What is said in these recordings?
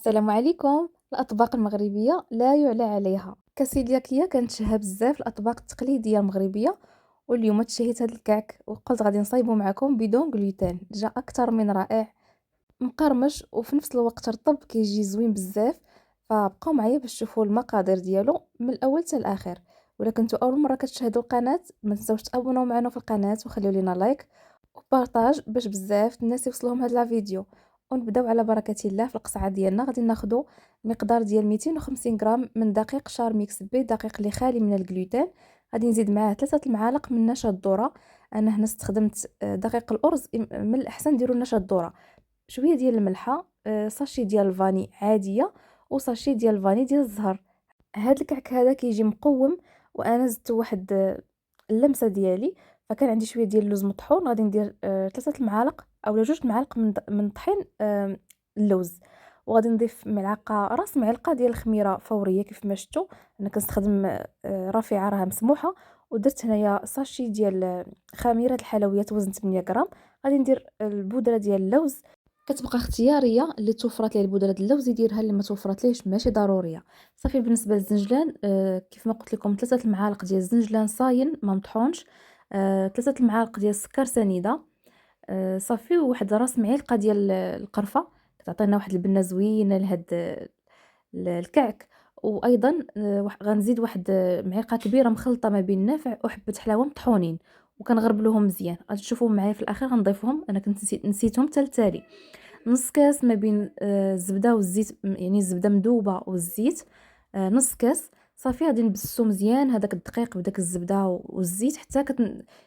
السلام عليكم. الأطباق المغربية لا يُعلى عليها، كسيدياكية كنتشهى بزاف الأطباق التقليدية المغربية، واليوم تشهيت هاد الكعك وقلت غادي نصايبو معكم بدون جلوتين. جا أكثر من رائع، مقرمش وفي نفس الوقت رطب كيجي زوين بزاف. فبقاو معايا باش تشوفوا المقادير ديالو من الأول حتى الآخر. وإلا كنتو أول مرة كتشاهدوا القناة ما تنساوش تابوناو معنا في القناة وخليو لينا لايك وبارطاج باش بزاف الناس يوصلهم هاد لا فيديو. ونبداو على بركة الله. في القصعة ديالنا غادي ناخدو مقدار ديال 250 غرام من دقيق شار ميكس بي، دقيق اللي خالي من الجلوتين. غادي نزيد معاه 3 المعالق من نشا الذرة. انا هنا استخدمت دقيق الارز، من الاحسن ديروا نشا الذرة. شويه ديال الملحه، ساشي ديال الفاني عاديه، وساشي ديال الفاني ديال الزهر. هاد الكعك هذا كيجي مقوم، وانا زدت واحد اللمسه ديالي. فكان عندي شويه ديال اللوز مطحون، غادي ندير 3 المعالق اولا 2 المعالق من طحين اللوز. وغادي نضيف راس معلقه ديال الخميره فوريه كيف ما شفتوا. انا كنستخدم رافعه راها مسموحه. ودرت هنايا ساشي ديال خميره الحلويات وزن 8 غرام. غادي ندير البودره ديال اللوز، كتبقى اختياريه. اللي توفرت ليه البودره ديال اللوز يديرها، اللي ما توفرت ليش ماشي ضروريه. صافي بالنسبه للزنجلان، كيف ما قلت لكم 3 المعالق ديال الزنجلان صاين ما مطحونش، 3 المعالق ديال السكر سنيده، صافي وواحد راس معلقه ديال القرفه كتعطينا واحد البنه زوينه لهاد الكعك. وايضا غنزيد واحد معلقه كبيره مخلطه ما بين النافع وحبه حلاوه مطحونين، وكنغربلوهم مزيان. غادي تشوفوهم معايا في الاخير غنضيفهم. انا كنت نسيتهم حتى التالي. نص كاس ما بين الزبده والزيت، يعني الزبده مذوبه والزيت، نص كاس. صافي غادي نبسو مزيان هذاك الدقيق بداك الزبده والزيت حتى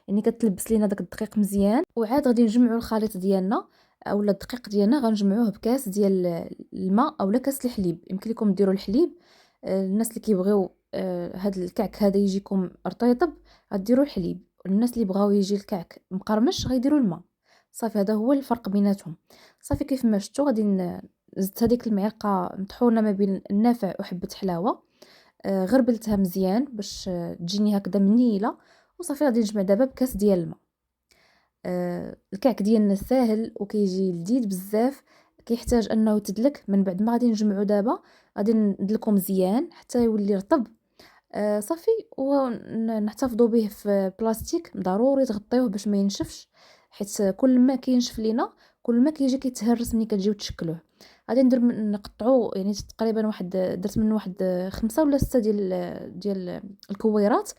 يعني كتلبس لينا داك الدقيق مزيان. وعاد غادي نجمعوا الخليط ديالنا اولا الدقيق ديالنا، غنجمعوه بكاس ديال الماء اولا كاس الحليب. يمكن لكم ديروا الحليب، الناس اللي كيبغيو هذا الكعك هذا يجيكم رطيطب غديروا الحليب. الناس اللي بغاو يجي الكعك مقرمش غيديروا الماء. صافي هذا هو الفرق بيناتهم. صافي كيف ما شفتوا غادي زدت هذيك المعلقه مطحونه ما بين النافع وحبه حلاوه، غربلتها مزيان باش تجيني هكذا منيله. وصافي غادي نجمع دابا بكاس ديال الماء. الكعك ديالنا ساهل وكيجي لذيذ بزاف، كيحتاج انه تدلك. من بعد ما غادي نجمعو دابا غادي ندلكو مزيان حتى يولي رطب. صافي ونحتفظوا به في بلاستيك ضروري تغطيوه باش ما ينشفش، حيت كل ما كينشف لينا كل ما كيجي كيتهرس ملي كتجيو تشكلوه. غادي نقطعو يعني تقريبا درت منه واحد 5 ولا 6 ديال الكويرات.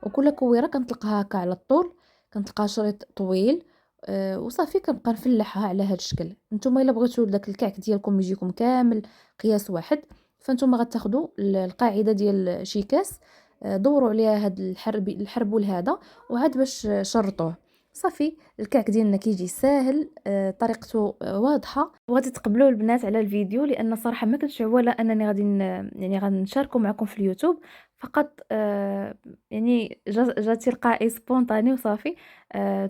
وكل كويره كنطلقها هكا على الطول، كنطلقها شريط طويل. وصافي كنبقى نفلحها على هذا الشكل. نتوما الا بغيتو داك الكعك ديالكم يجيكم كامل قياس واحد، فانتم غتاخذوا القاعده ديال شي كاس، دوروا عليها هاد الحربول هذا وعاد باش شرطوه. صافي الكعك ديالنا كيجي ساهل، طريقته واضحه. وغادي تقبلوا البنات على الفيديو، لان صراحه ما كنتش عواله انني يعني غنشاركو معكم في اليوتيوب. فقط يعني جا تلقائي سبونطاني وصافي.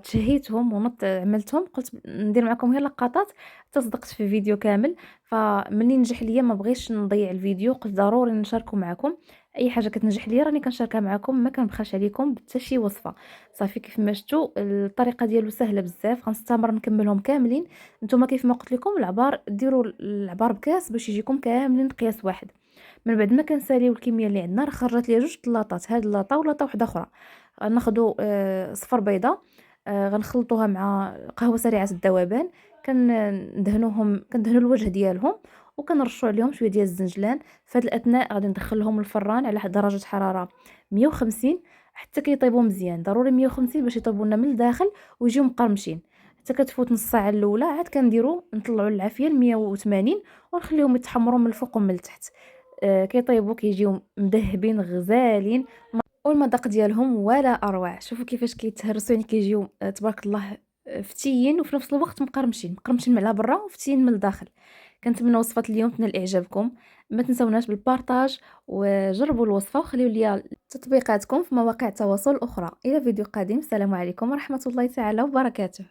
تشهيتهم ونط عملتهم، قلت ندير معكم غير لقطات. تصدقت في فيديو كامل. فمني نجح ليا ما بغيتش نضيع الفيديو، قلت ضروري نشاركو معكم. اي حاجه كتنجح ليا راني كنشاركها معكم، ما كنبخلش عليكم بحتى شي وصفه. صافي كيف ما شفتوا الطريقه ديالو سهله بزاف. غنستمر نكملهم كاملين. نتوما كيف ما قلت لكم العبار ديروا العبار بكاس باش يجيكم كاملين قياس واحد. من بعد ما كنساليو الكميه اللي عندنا، راه خرجت ليا 2 طلاطات، هاد اللاطه ولاطه وحده اخرى. غناخذوا صفر بيضه، غنخلطوها مع قهوه سريعه الذوبان. كندهنوا الوجه ديالهم، وكنرشوا عليهم شويه ديال الزنجلان. في هذا الاثناء غادي ندخلهم الفران على درجه حراره 150 حتى كيطيبوا مزيان. ضروري 150 باش يطيبوا لنا من الداخل ويجيو مقرمشين. حتى كتفوت نص ساعه الاولى عاد نطلعوا العافيه ل 180 ونخليهم يتحمروا من الفوق ومن التحت. كيطيبوا كيجيو مذهبين غزالين، والمذاق ديالهم ولا اروع. شوفوا كيفاش كيتهرسوا، يعني كيجيو تبارك الله فتيين وفي نفس الوقت مقرمشين من على برا وفتيين من الداخل. كنتمنى وصفه اليوم تنال اعجابكم. ما تنسوناش بالبارطاج وجربوا الوصفه وخليوا لي تطبيقاتكم في مواقع التواصل الاخرى. الى فيديو قادم، السلام عليكم ورحمه الله تعالى وبركاته.